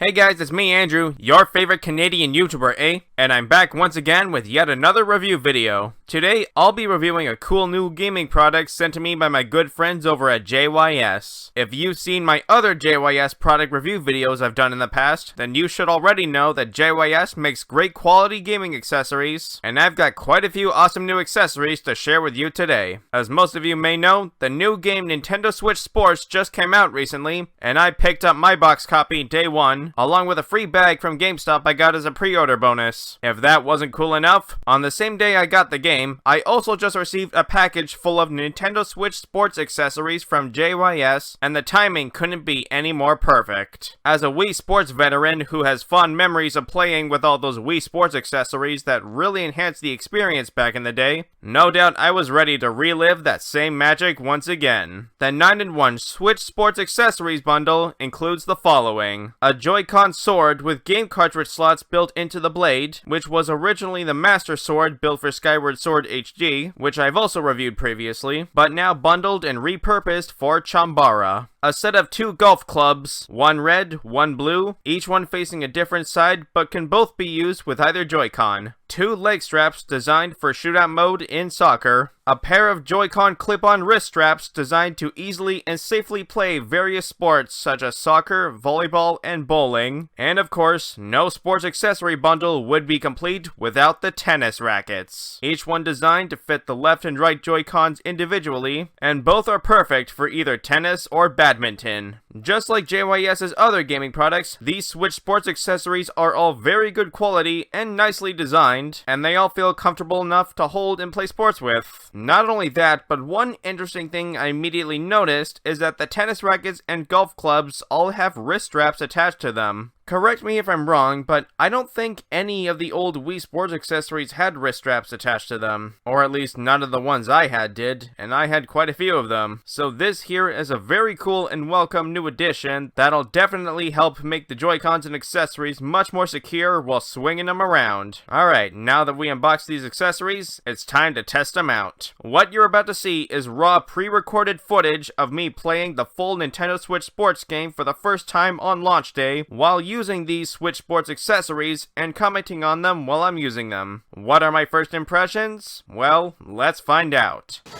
Hey guys, it's me Andrew, your favorite Canadian YouTuber, eh? And I'm back once again with yet another review video. Today, I'll be reviewing a cool new gaming product sent to me by my good friends over at JYS. If you've seen my other JYS product review videos I've done in the past, then you should already know that JYS makes great quality gaming accessories, and I've got quite a few awesome new accessories to share with you today. As most of you may know, the new game Nintendo Switch Sports just came out recently, and I picked up my box copy day one, along with a free bag from GameStop I got as a pre-order bonus. If that wasn't cool enough, on the same day I got the game, I also just received a package full of Nintendo Switch Sports accessories from JYS, and the timing couldn't be any more perfect. As a Wii Sports veteran who has fond memories of playing with all those Wii Sports accessories that really enhanced the experience back in the day, no doubt I was ready to relive that same magic once again. The 9-in-1 Switch Sports Accessories bundle includes the following: a Joy-Con sword with game cartridge slots built into the blade, which was originally the Master Sword built for Skyward Sword HD, which I've also reviewed previously, but now bundled and repurposed for Chambara. A set of 2 golf clubs, one red, one blue, each one facing a different side but can both be used with either Joy-Con. 2 leg straps designed for shootout mode in soccer. A pair of Joy-Con clip-on wrist straps designed to easily and safely play various sports such as soccer, volleyball, and bowling. And of course, no sports accessory bundle would be complete without the tennis rackets. Each one designed to fit the left and right Joy-Cons individually, and both are perfect for either tennis or badminton. Just like JYS's other gaming products, these Switch Sports accessories are all very good quality and nicely designed, and they all feel comfortable enough to hold and play sports with. Not only that, but one interesting thing I immediately noticed is that the tennis rackets and golf clubs all have wrist straps attached to them. Correct me if I'm wrong, but I don't think any of the old Wii Sports accessories had wrist straps attached to them. Or at least none of the ones I had did, and I had quite a few of them. So this here is a very cool and welcome new addition that'll definitely help make the Joy-Cons and accessories much more secure while swinging them around. Alright, now that we unboxed these accessories, it's time to test them out. What you're about to see is raw pre-recorded footage of me playing the full Nintendo Switch Sports game for the first time on launch day, while using these Switch Sports accessories and commenting on them while I'm using them. What are my first impressions? Well, let's find out. I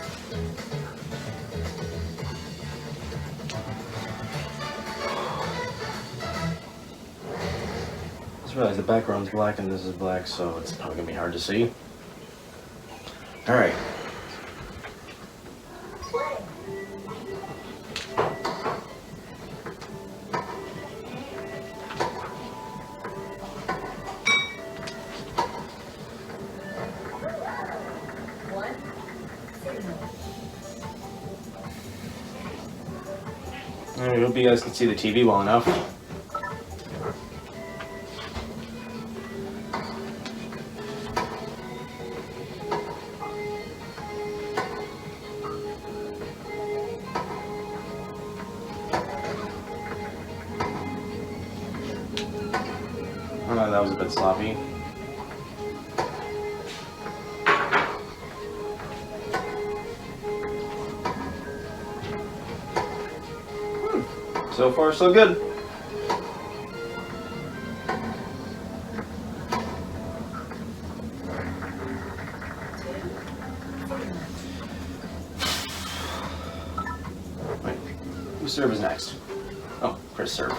just realized the background's black and this is black, so it's probably gonna be hard to see. Alright. I hope you guys can see the TV well enough. Oh, that was a bit sloppy. So far, so good. Wait, whose serve is next? Oh, Chris' serve.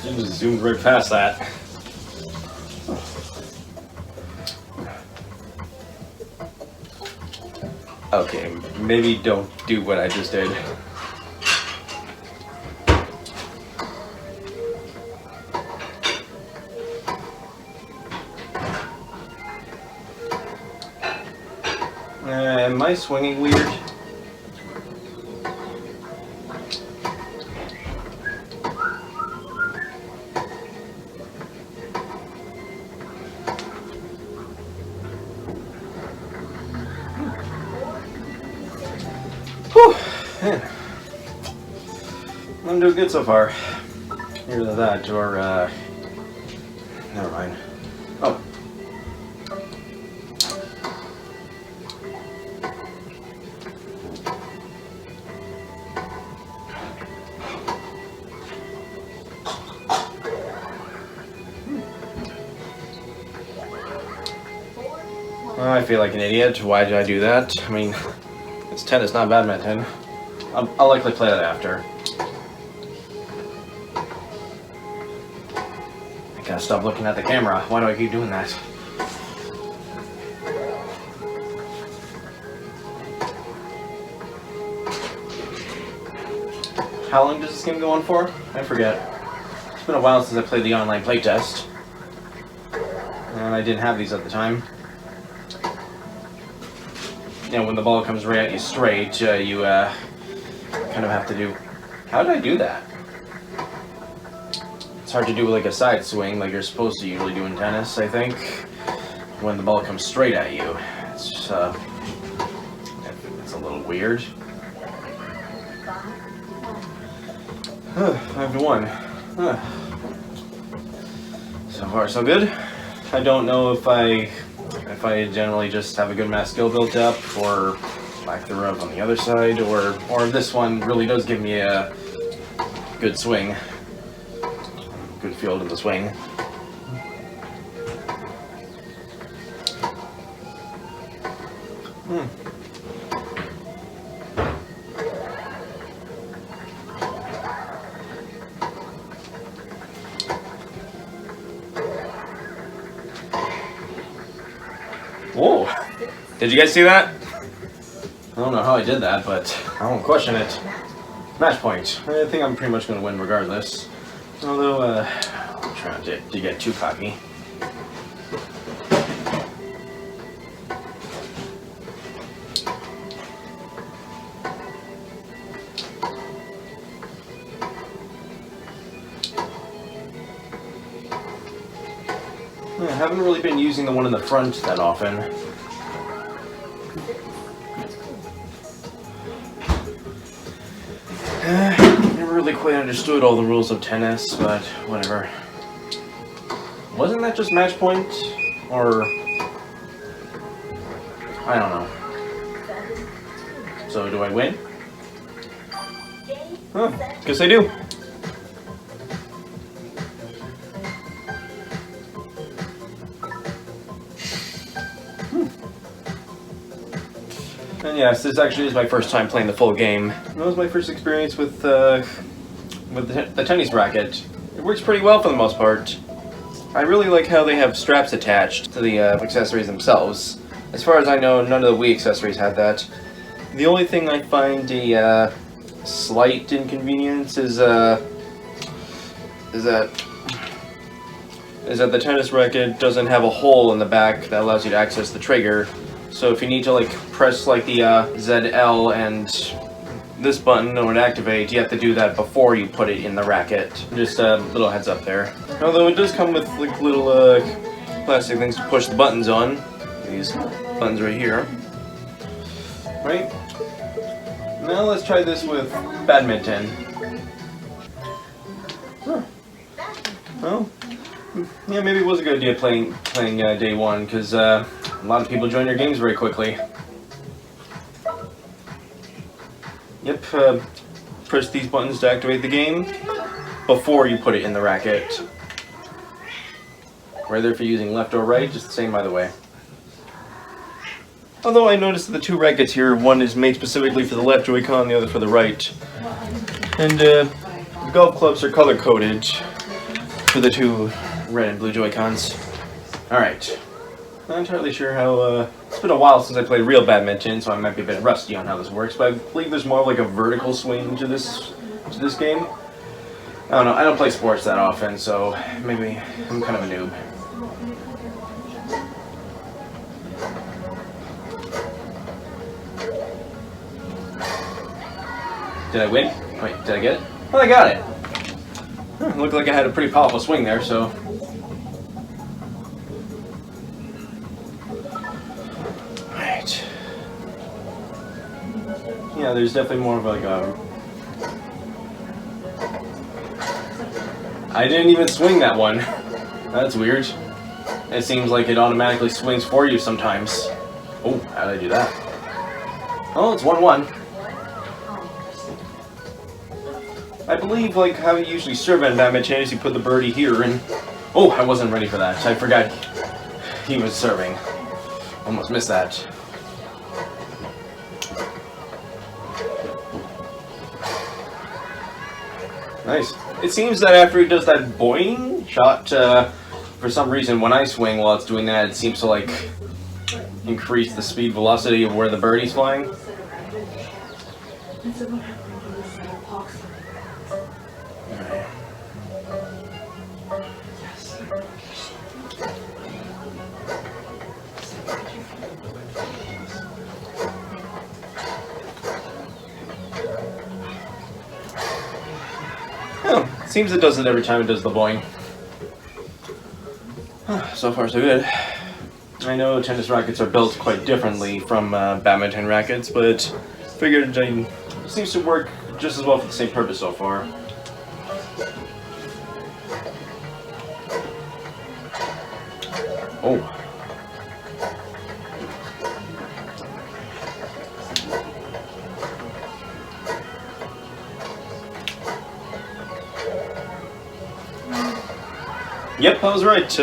You just zoomed right past that. Okay, maybe don't do what I just did. Am I swinging weird? Whew. Man. I'm doing good so far. Either that or, never mind. Oh. I feel like an idiot. Why did I do that? I mean, it's tennis, not badminton. I'll likely play that after. I gotta stop looking at the camera. Why do I keep doing that? How long does this game go on for? I forget. It's been a while since I played the online playtest. And I didn't have these at the time. You know, when the ball comes right at you straight, you kind of have to do... How did I do that? It's hard to do like a side swing like you're supposed to usually do in tennis, I think. When the ball comes straight at you. It's a little weird. 5-1. So far, so good. I don't know if I generally just have a good math skill built up, or lack thereof on the other side, or this one really does give me a good swing, good feel in the swing. Whoa! Did you guys see that? I don't know how I did that, but I won't question it. Match point. I think I'm pretty much going to win regardless. Although, I'm trying to get too cocky. I haven't really been using the one in the front that often. Never really quite understood all the rules of tennis, but whatever. Wasn't that just match point? Or... I don't know. So do I win? Huh, guess I do. And yes, this actually is my first time playing the full game. That was my first experience with the tennis racket. It works pretty well for the most part. I really like how they have straps attached to the accessories themselves. As far as I know, none of the Wii accessories had that. The only thing I find a slight inconvenience is that the tennis racket doesn't have a hole in the back that allows you to access the trigger. So if you need to like press like the ZL and this button in order to activate, you have to do that before you put it in the racket. Just a little heads up there. Although it does come with like little plastic things to push the buttons on. These buttons right here. Right? Now let's try this with badminton. Huh. Well, yeah, maybe it was a good idea playing day one, because a lot of people join your games very quickly. Yep, press these buttons to activate the game before you put it in the racket. Whether if you're using left or right, just the same by the way. Although I noticed that the two rackets here, one is made specifically for the left Joy-Con, the other for the right. And the golf clubs are color-coded for the two red and blue Joy-Cons. Alright. Not entirely sure how, it's been a while since I played real badminton, so I might be a bit rusty on how this works, but I believe there's more of like a vertical swing to this game. I don't know, I don't play sports that often, so maybe I'm kind of a noob. Did I win? Wait, did I get it? Well, I got it! It looked like I had a pretty powerful swing there, so... Right. Yeah, there's definitely more of like a... I didn't even swing that one. That's weird. It seems like it automatically swings for you sometimes. Oh, how did I do that? Oh, it's 1-1. I believe, like, how you usually serve in badminton is you put the birdie here and... Oh, I wasn't ready for that. I forgot he was serving. Almost missed that. Nice. It seems that after he does that boing shot, for some reason when I swing while it's doing that, it seems to, like, increase the speed velocity of where the birdie's flying. Alright. Oh, seems it does it every time it does the boing. So far so good. I know tennis rackets are built quite differently from badminton rackets, but figured it seems to work just as well for the same purpose so far. Oh. Yep, I was right.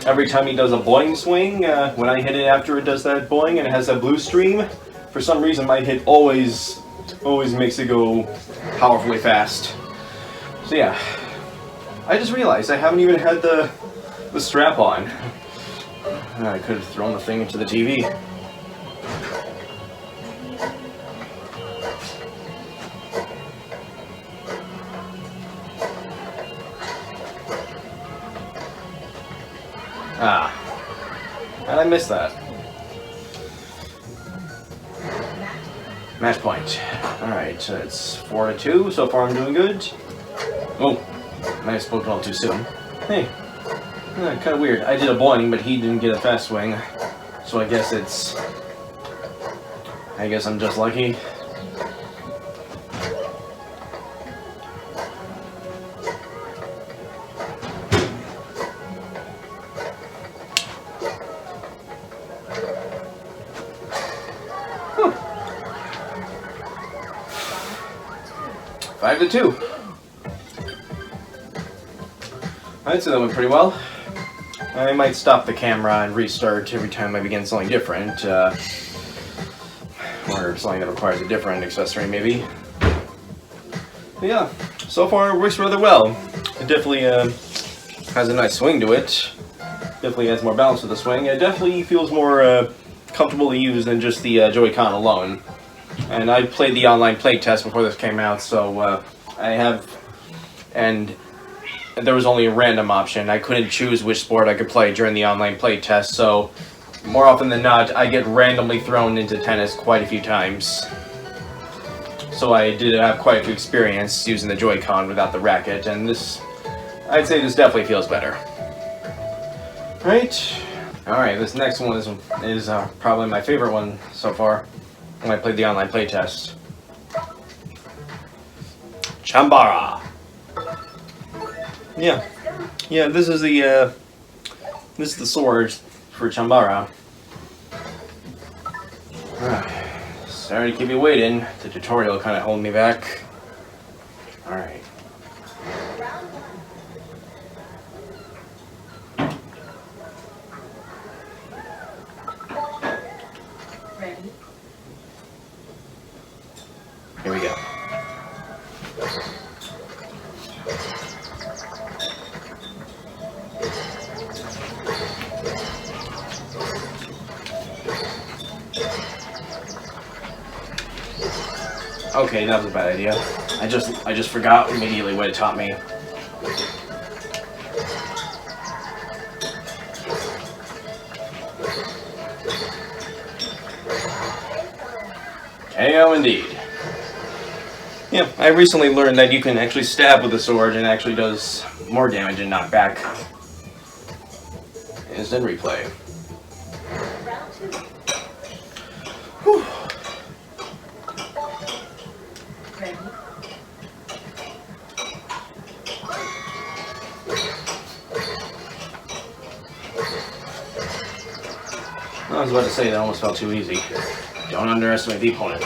Every time he does a boing swing, when I hit it after it does that boing and it has that blue stream, for some reason my hit always makes it go powerfully fast. So yeah, I just realized I haven't even had the strap on. I could have thrown the thing into the TV. Ah, and I missed that. Match point. Alright, so it's 4-2. So far I'm doing good. Oh, I spoke all too soon. Hey, kind of weird. I did a boing, but he didn't get a fast swing. So I guess I'm just lucky. Huh. 5-2. I'd say that went pretty well. I might stop the camera and restart every time I begin something different, or something that requires a different accessory, maybe. But yeah, so far it works rather well. It definitely has a nice swing to it. Definitely adds more balance to the swing. It definitely feels more comfortable to use than just the Joy-Con alone. And I played the online play test before this came out, so I have, and there was only a random option. I couldn't choose which sport I could play during the online play test, so more often than not, I get randomly thrown into tennis quite a few times. So I did have quite a few experience using the Joy-Con without the racket, and this, I'd say this definitely feels better. Right? Alright, this next one is probably my favorite one so far when I played the online play test. Chambara. Yeah, this is the sword for Chambara. Sorry to keep you waiting. The tutorial kind of holding me back. All right. Ready? Here we go. Okay, that was a bad idea. I just forgot immediately what it taught me. KO indeed. Yeah, I recently learned that you can actually stab with the sword and it actually does more damage and knockback. Instant replay. Round 2. Whew. Ready? I was about to say that almost felt too easy. Don't underestimate the opponent.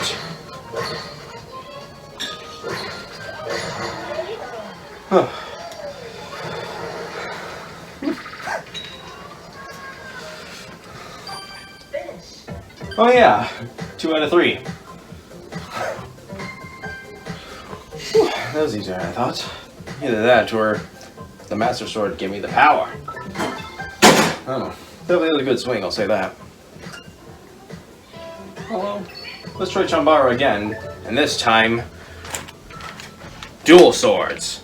Huh. Oh yeah, 2 out of 3. Whew, that was easier than I thought. Either that or the Master Sword gave me the power. Oh, definitely was a good swing, I'll say that. Oh well, let's try Chambara again, and this time, dual swords.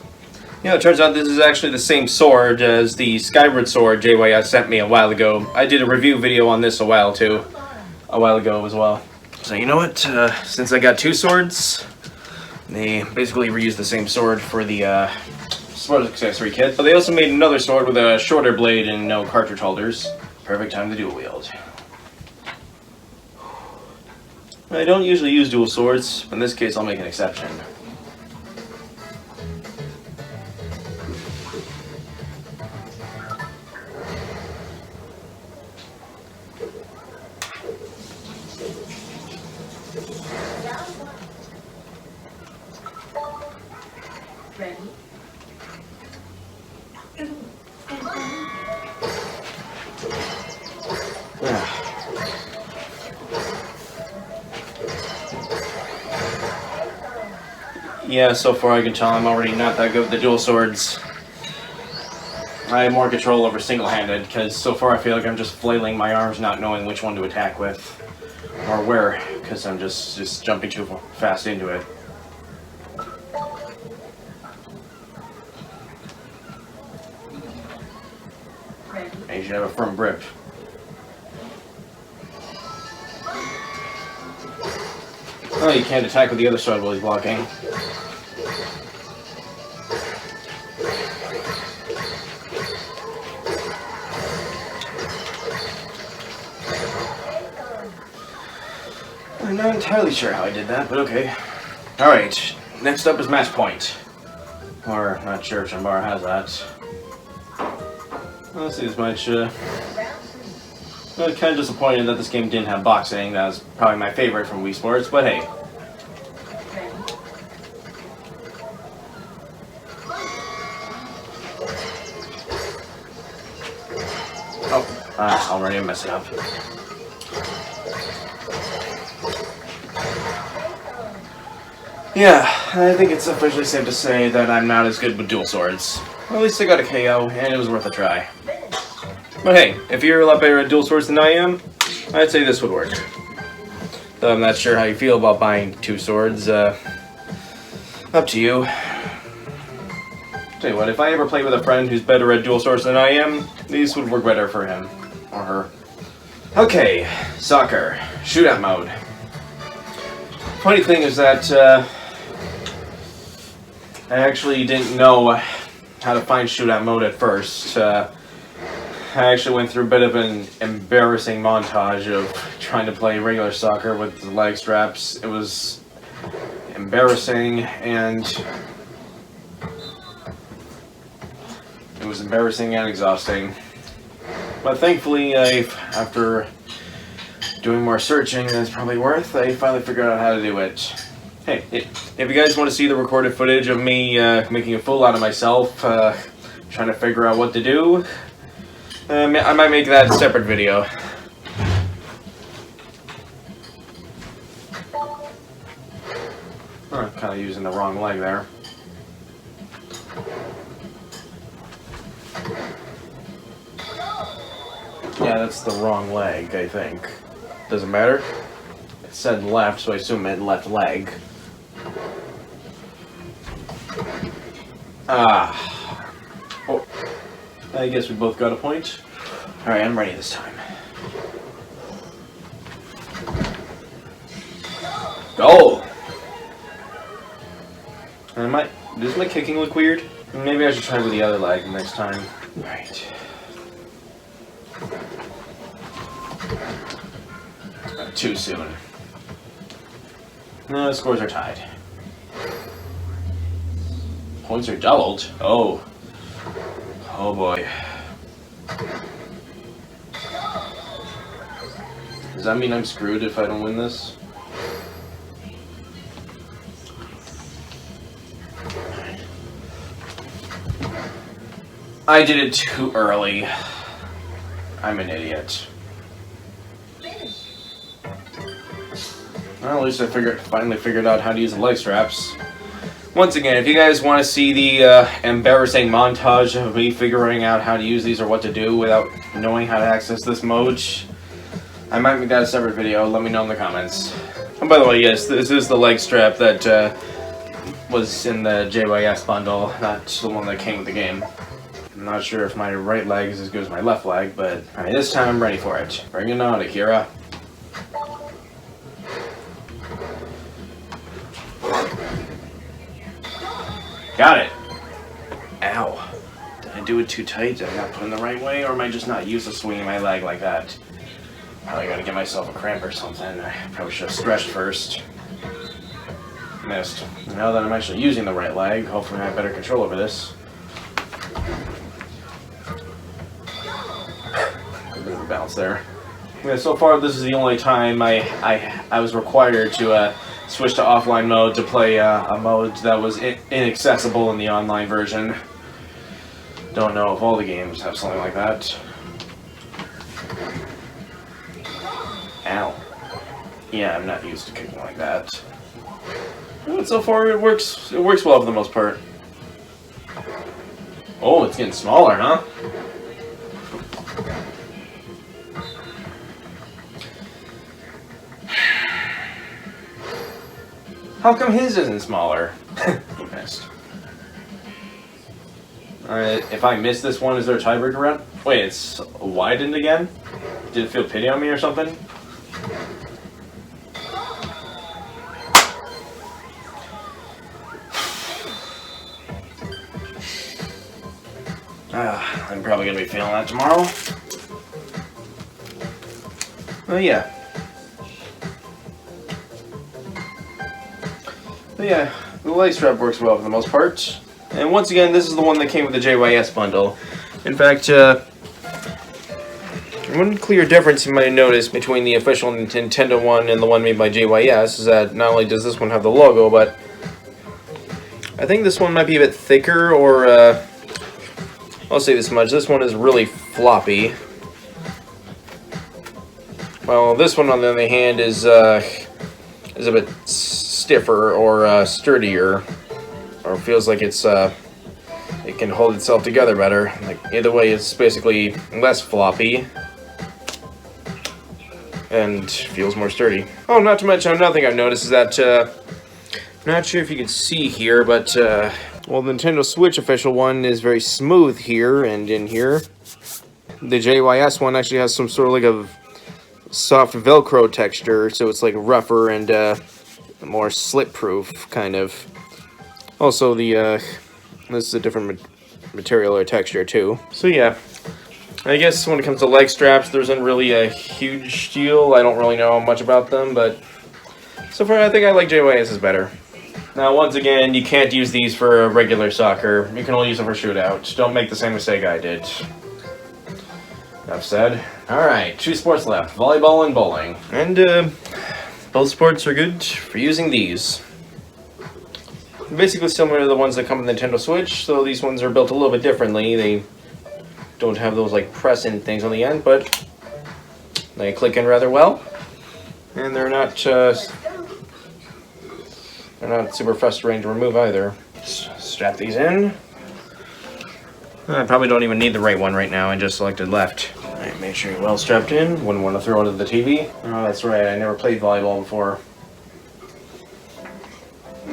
You know, it turns out this is actually the same sword as the Skyward Sword JYS sent me a while ago. I did a review video on this a while ago as well. So you know what, since I got 2 swords, they basically reused the same sword for the sword accessory kit, but they also made another sword with a shorter blade and no cartridge holders. Perfect time to dual wield. I don't usually use dual swords, but in this case I'll make an exception. Ready? Yeah, so far I can tell I'm already not that good with the dual swords. I have more control over single-handed, because so far I feel like I'm just flailing my arms not knowing which one to attack with. Or where, because I'm just jumping too fast into it. Ready? You should have a firm grip. Oh, you can't attack with the other sword while he's blocking. I'm not entirely sure how I did that, but okay. Alright, next up is match point. Or, not sure if Chambara has that. Let's see as much, I'm kind of disappointed that this game didn't have boxing. That was probably my favorite from Wii Sports, but hey. Oh, already I'm messing up. Yeah, I think it's officially safe to say that I'm not as good with dual swords. Well, at least I got a KO, and it was worth a try. But hey, if you're a lot better at dual swords than I am, I'd say this would work. Though I'm not sure how you feel about buying 2 swords, up to you. Tell you what, if I ever play with a friend who's better at dual swords than I am, these would work better for him. Or her. Okay, soccer. Shootout mode. Funny thing is that, I actually didn't know how to find shootout mode at first. I actually went through a bit of an embarrassing montage of trying to play regular soccer with the leg straps. It was embarrassing and exhausting. But thankfully, after doing more searching than it's probably worth, I finally figured out how to do it. Hey, if you guys want to see the recorded footage of me making a fool out of myself, trying to figure out what to do, I might make that a separate video. Oh, I'm kind of using the wrong leg there. Yeah, that's the wrong leg, I think. Doesn't matter. It said left, so I assume it meant left leg. Ah. Oh. I guess we both got a point. Alright, I'm ready this time. Goal! Does my kicking look weird? Maybe I should try with the other leg next time. Alright. Too soon. No, the scores are tied. Points are doubled? Oh. Oh boy. Does that mean I'm screwed if I don't win this? I did it too early. I'm an idiot. Well, at least I finally figured out how to use the leg straps. Once again, if you guys want to see the embarrassing montage of me figuring out how to use these or what to do without knowing how to access this mode, I might make that a separate video. Let me know in the comments. And by the way, yes, this is the leg strap that was in the JYS bundle, not the one that came with the game. I'm not sure if my right leg is as good as my left leg, but alright, this time I'm ready for it. Bring it on, Akira. Got it! Ow. Did I do it too tight? Did I not put it in the right way? Or am I just not used to swinging my leg like that? Probably gotta give myself a cramp or something. I probably should have stretched first. Missed. Now that I'm actually using the right leg, hopefully I have better control over this. A bit of a bounce there. Yeah, so far this is the only time I was required to switch to offline mode to play a mode that was inaccessible in the online version. Don't know if all the games have something like that. Ow. Yeah, I'm not used to kicking like that. But so far it works well for the most part. Oh, it's getting smaller, huh? How come his isn't smaller? He missed. Alright, if I miss this one, is there a tiebreaker round? Wait, it's widened again? Did it feel pity on me or something? I'm probably gonna be feeling that tomorrow. Oh yeah. But yeah, the leg strap works well for the most part. And once again, this is the one that came with the JYS bundle. In fact, one clear difference you might notice between the official Nintendo one and the one made by JYS is that not only does this one have the logo, but I think this one might be a bit thicker, or I'll say this much, this one is really floppy. Well, this one on the other hand is a bit stiffer or sturdier, or feels like it's it can hold itself together better. Like either way, it's basically less floppy and feels more sturdy. Oh, not to mention another thing I've noticed is that I'm not sure if you can see here, but well, the Nintendo Switch official one is very smooth here and in here. The JYS one actually has some sort of like a soft Velcro texture, so it's like rougher and more slip-proof, kind of. Also, this is a different material or texture, too. So, yeah. I guess when it comes to leg straps, there isn't really a huge deal. I don't really know much about them, but so far I think I like JYS's better. Now, once again, you can't use these for regular soccer. You can only use them for shootout. Don't make the same mistake I did. Enough said. Alright, 2 sports left. Volleyball and bowling. And, both sports are good for using these. Basically similar to the ones that come with Nintendo Switch, so these ones are built a little bit differently. They don't have those like press-in things on the end, but they click in rather well. And they're not super frustrating to remove either. Strap these in. I probably don't even need the right one right now. I just selected left. Alright, make sure you're well strapped in. Wouldn't want to throw it at the TV. Oh, that's right. I never played volleyball before.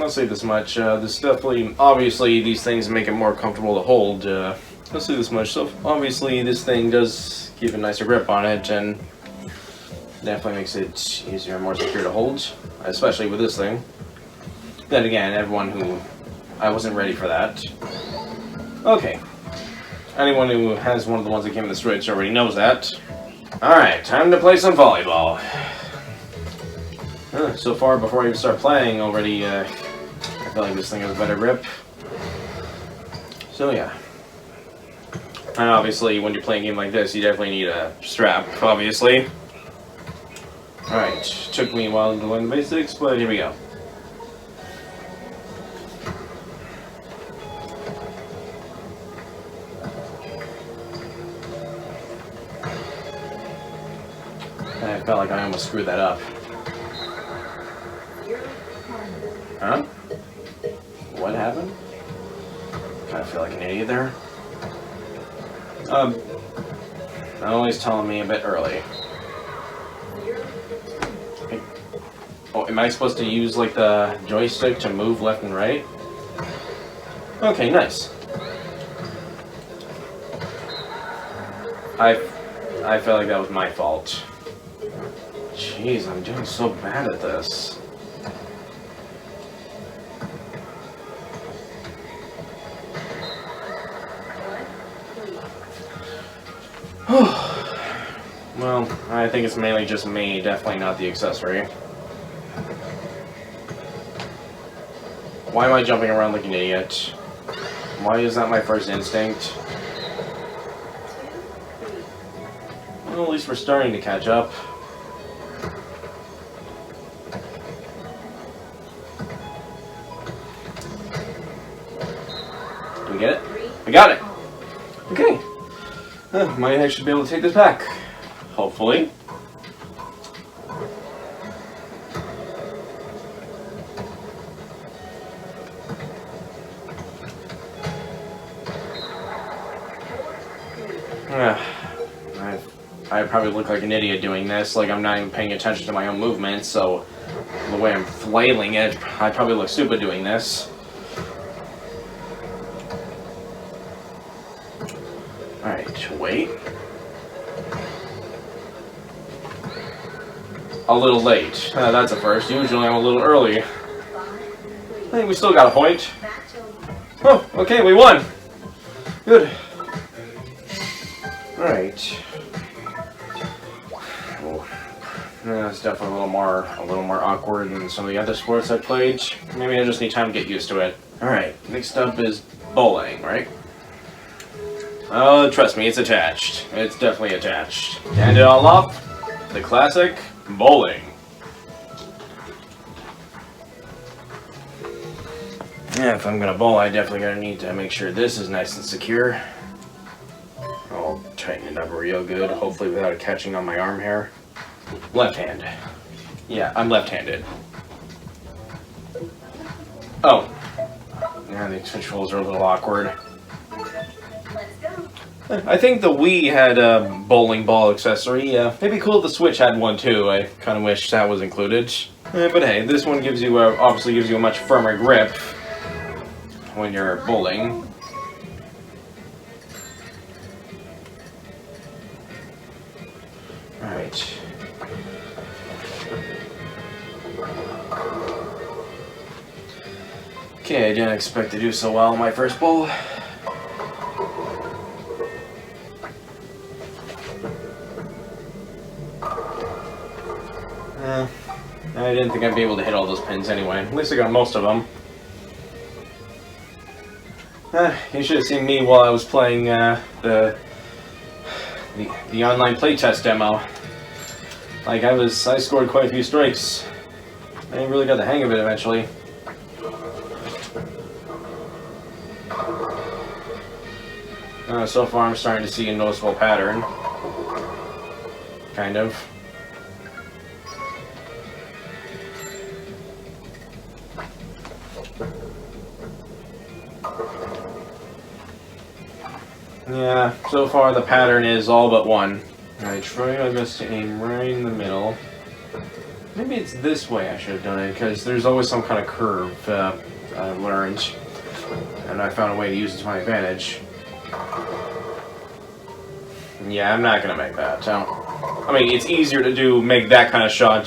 I'll say this much. This definitely, obviously, these things make it more comfortable to hold. I'll say this much. So, obviously, this thing does keep a nicer grip on it, and definitely makes it easier and more secure to hold, especially with this thing. Then again, I wasn't ready for that. Okay. Anyone who has one of the ones that came with the Switch already knows that. Alright, time to play some volleyball. So far, before I even start playing, already, I feel like this thing has a better grip. So, yeah. And obviously, when you're playing a game like this, you definitely need a strap, obviously. Alright, took me a while to learn the basics, but here we go. I felt like I almost screwed that up. Huh? What happened? Kind of feel like an idiot there. Always telling me a bit early. Oh, am I supposed to use like the joystick to move left and right? Okay, nice. I felt like that was my fault. Jeez, I'm doing so bad at this. Well, I think it's mainly just me, definitely not the accessory. Why am I jumping around like an idiot? Why is that my first instinct? Well, at least we're starting to catch up. Do we get it? I got it! Okay. Might actually be able to take this back. Hopefully. I probably look like an idiot doing this, like I'm not even paying attention to my own movements, so the way I'm flailing it, I probably look stupid doing this. Alright, wait. A little late. That's a first. Usually I'm a little early. I think we still got a point. Oh, okay, we won. Good. Alright. It's definitely a little more awkward than some of the other sports I played. Maybe I just need time to get used to it. Alright, next up is bowling, right? Oh, trust me, it's attached. It's definitely attached. To end it all off, the classic bowling. Yeah, if I'm gonna bowl, I definitely gonna need to make sure this is nice and secure. I'll tighten it up real good, hopefully without it catching on my arm hair. Left hand. Yeah, I'm left-handed. Oh. Yeah, the controls are a little awkward. I think the Wii had a bowling ball accessory. Yeah, it'd be cool if the Switch had one too. I kind of wish that was included. But hey, this one gives you obviously gives you a much firmer grip when you're bowling. All right. Okay, I didn't expect to do so well in my first bowl. I didn't think I'd be able to hit all those pins anyway. At least I got most of them. You should have seen me while I was playing the online playtest demo. Like I scored quite a few strikes. I really got the hang of it eventually. So far I'm starting to see a noticeable pattern. Kind of. Yeah, so far the pattern is all but one. I try my best to aim right in the middle. Maybe it's this way I should have done it, because there's always some kind of curve I've learned. And I found a way to use it to my advantage. Yeah, I'm not gonna make that. I mean, it's easier to make that kind of shot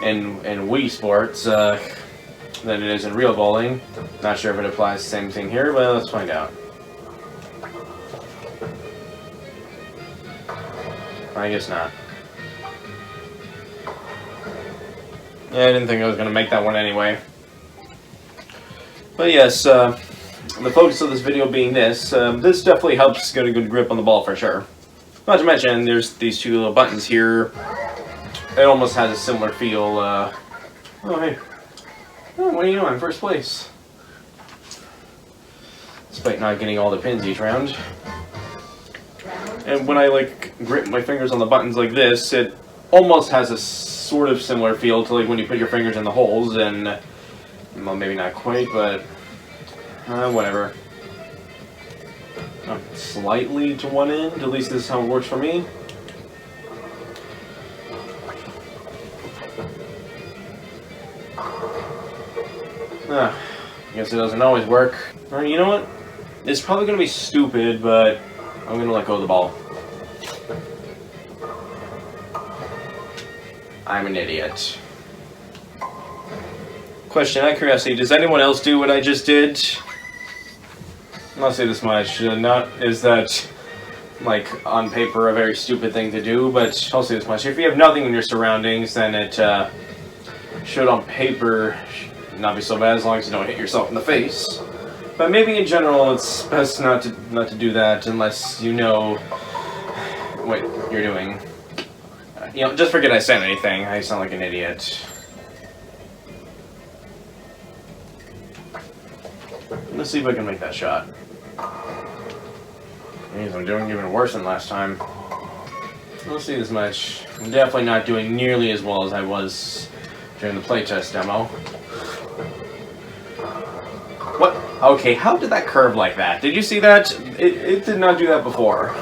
in Wii Sports than it is in real bowling. Not sure if it applies the same thing here, but let's find out. I guess not. Yeah, I didn't think I was gonna make that one anyway. But yes, the focus of this video being this, this definitely helps get a good grip on the ball for sure. Not to mention, there's these two little buttons here it almost has a similar feel. Oh, hey. Oh, what are you doing? First place. Despite not getting all the pins each round. And when I like grip my fingers on the buttons like this, it almost has a sort of similar feel to like when you put your fingers in the holes, and well, maybe not quite, but whatever. Slightly to one end, at least this is how it works for me. I guess it doesn't always work. Or you know what? It's probably going to be stupid, but I'm going to let go of the ball. I'm an idiot. Question out of curiosity, does anyone else do what I just did? I'll say this much, is that, like, on paper a very stupid thing to do, but I'll say this much. If you have nothing in your surroundings, then it should on paper not be so bad as long as you don't hit yourself in the face. But maybe in general it's best not to do that unless you know what you're doing. You know, just forget I said anything. I sound like an idiot. Let's see if I can make that shot. Jeez, I'm doing even worse than last time. Let's see this much. I'm definitely not doing nearly as well as I was during the playtest demo. What? Okay, how did that curve like that? Did you see that? It did not do that before.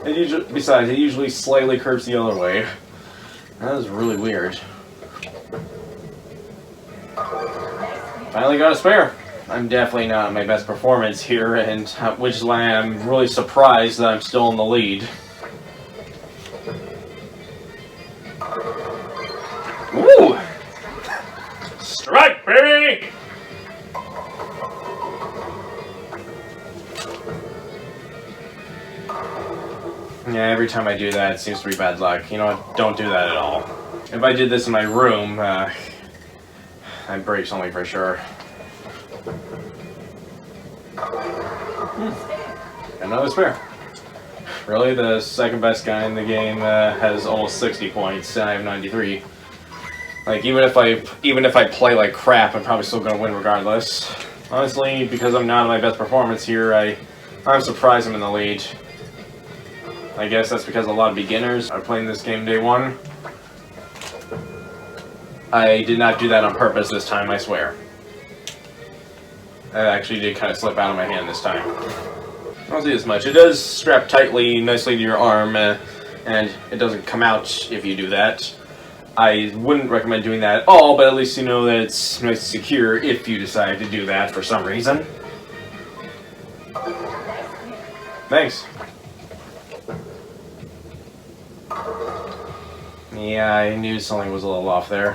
Besides, it usually slightly curves the other way. That was really weird. Finally got a spare. I'm definitely not at my best performance here, and which is why I'm really surprised that I'm still in the lead. Woo! Strike, baby! Yeah, every time I do that, it seems to be bad luck. You know what? Don't do that at all. If I did this in my room, I'd break something for sure. Another spare. Really, the second best guy in the game has almost 60 points, and I have 93. Like, even if I play like crap, I'm probably still gonna win regardless. Honestly, because I'm not at my best performance here, I'm surprised I'm in the lead. I guess that's because a lot of beginners are playing this game day one. I did not do that on purpose this time, I swear. That actually did kind of slip out of my hand this time. I'll say this much. It does strap tightly, nicely to your arm, and it doesn't come out if you do that. I wouldn't recommend doing that at all, but at least you know that it's nice and secure if you decide to do that for some reason. Thanks. Yeah, I knew something was a little off there.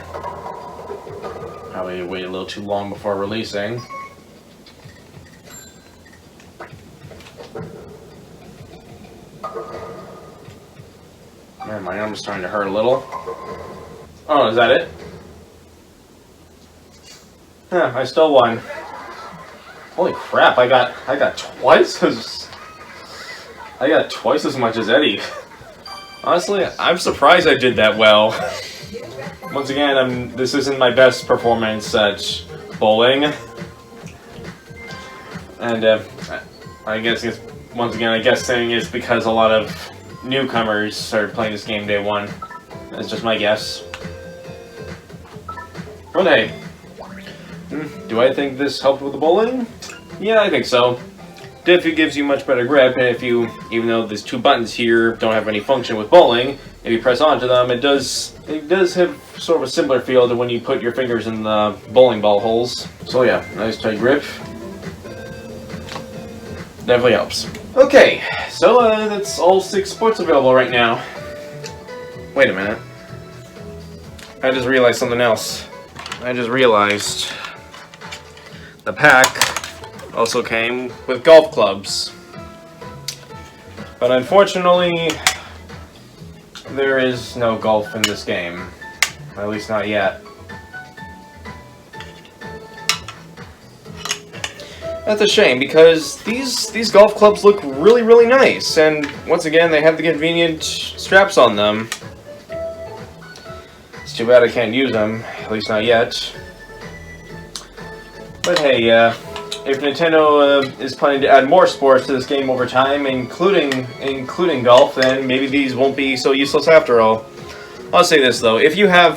Probably waited a little too long before releasing. Man, my arm's starting to hurt a little. Oh, is that it? Huh, I still won. Holy crap, I got twice as much as Eddie. Honestly, I'm surprised I did that well. Once again, this isn't my best performance at bowling. And I guess it's, once again, I guess saying it's because a lot of newcomers started playing this game day one. That's just my guess. But hey, do I think this helped with the bowling? Yeah, I think so. Definitely gives you much better grip, and even though these two buttons here don't have any function with bowling, if you press onto them, it does have sort of a similar feel to when you put your fingers in the bowling ball holes. So yeah, nice tight grip. Definitely helps. Okay, so that's all 6 sports available right now. Wait a minute. I just realized something else. I just realized the pack also came with golf clubs. But unfortunately, there is no golf in this game. At least not yet. That's a shame, because these golf clubs look really, really nice, and once again, they have the convenient straps on them. It's too bad I can't use them, at least not yet. But hey, if Nintendo is planning to add more sports to this game over time, including golf, then maybe these won't be so useless after all. I'll say this though: if you have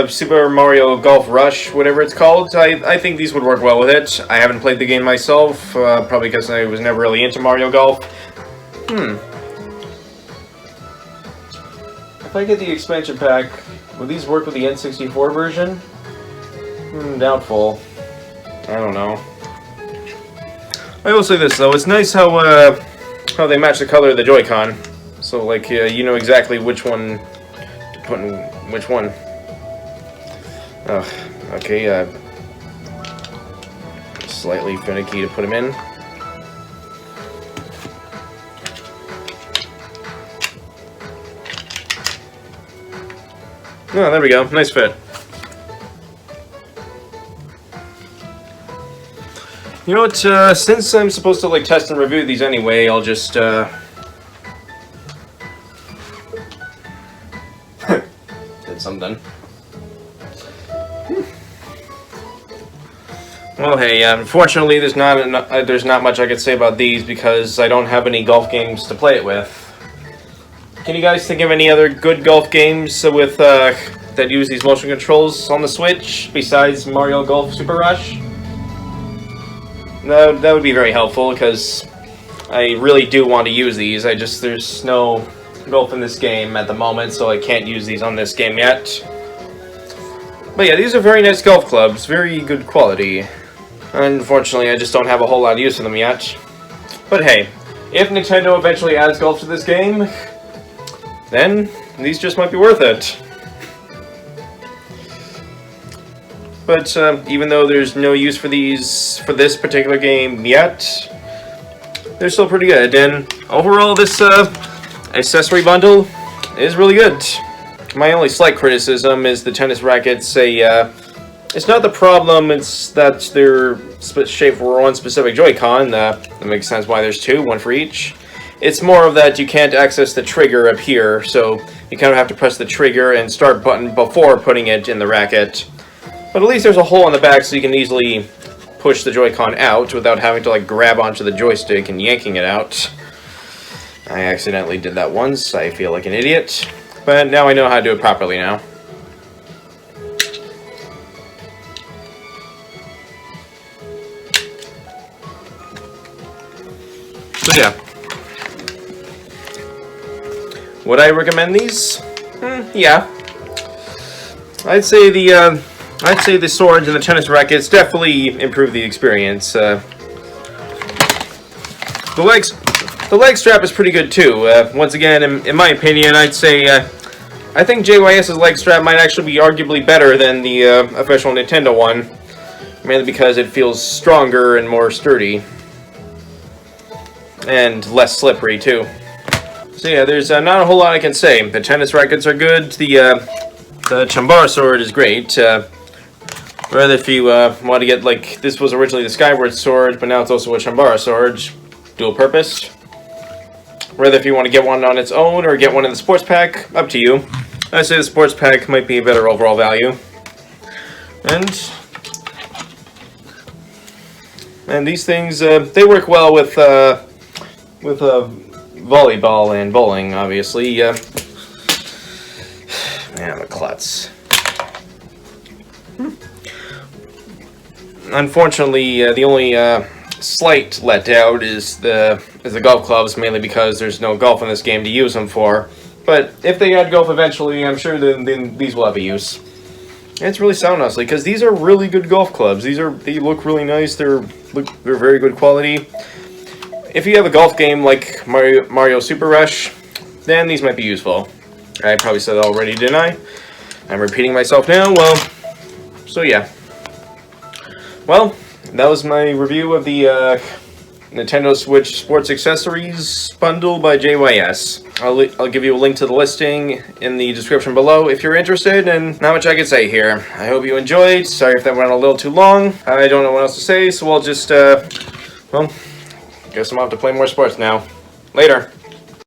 Super Mario Golf Rush, whatever it's called, I think these would work well with it. I haven't played the game myself, probably because I was never really into Mario Golf. If I get the expansion pack, will these work with the N64 version? Doubtful. I don't know. I will say this though: it's nice how they match the color of the Joy-Con. So like you know exactly which one to put in which one. Okay. Slightly finicky to put them in. Oh, there we go. Nice fit. You know what, since I'm supposed to, like, test and review these anyway, I'll just, did something. Well, hey, unfortunately, there's not much I could say about these because I don't have any golf games to play it with. Can you guys think of any other good golf games with, that use these motion controls on the Switch besides Mario Golf Super Rush? That would be very helpful because I really do want to use these. There's no golf in this game at the moment, so I can't use these on this game yet. But yeah, these are very nice golf clubs, very good quality. Unfortunately, I just don't have a whole lot of use for them yet. But hey, if Nintendo eventually adds golf to this game, then these just might be worth it. But even though there's no use for these for this particular game yet, they're still pretty good. And overall, this accessory bundle is really good. My only slight criticism is the tennis rackets. It's not the problem. It's that they're shaped for one specific Joy-Con. That makes sense why there's two, one for each. It's more of that you can't access the trigger up here, so you kind of have to press the trigger and start button before putting it in the racket. But at least there's a hole in the back so you can easily push the Joy-Con out without having to like grab onto the joystick and yanking it out. I accidentally did that once. I feel like an idiot. But now I know how to do it properly now. So yeah. Would I recommend these? Yeah. I'd say the swords and the tennis rackets definitely improve the experience. The leg strap is pretty good too. Once again, in my opinion, I'd say I think JYS's leg strap might actually be arguably better than the official Nintendo one, mainly because it feels stronger and more sturdy, and less slippery too. So yeah, there's not a whole lot I can say. The tennis rackets are good. The Chambara sword is great. Rather if you want to get, like, this was originally the Skyward sword, but now it's also a Chambara sword, dual purpose. Whether if you want to get one on its own or get one in the sports pack, up to you. I say the sports pack might be a better overall value. And these things, they work well with volleyball and bowling, obviously. Man, I'm a klutz. Unfortunately, the only slight letdown is the golf clubs, mainly because there's no golf in this game to use them for. But if they add golf eventually, I'm sure then these will have a use. And it's really sound, honestly, because these are really good golf clubs. They look really nice. They're very good quality. If you have a golf game like Mario Super Rush, then these might be useful. I probably said that already, didn't I? I'm repeating myself now. Well, so yeah. Well, that was my review of the Nintendo Switch Sports Accessories bundle by JYS. I'll give you a link to the listing in the description below if you're interested, and not much I can say here. I hope you enjoyed. Sorry if that went a little too long. I don't know what else to say, so I'll just, well, guess I'm off to play more sports now. Later.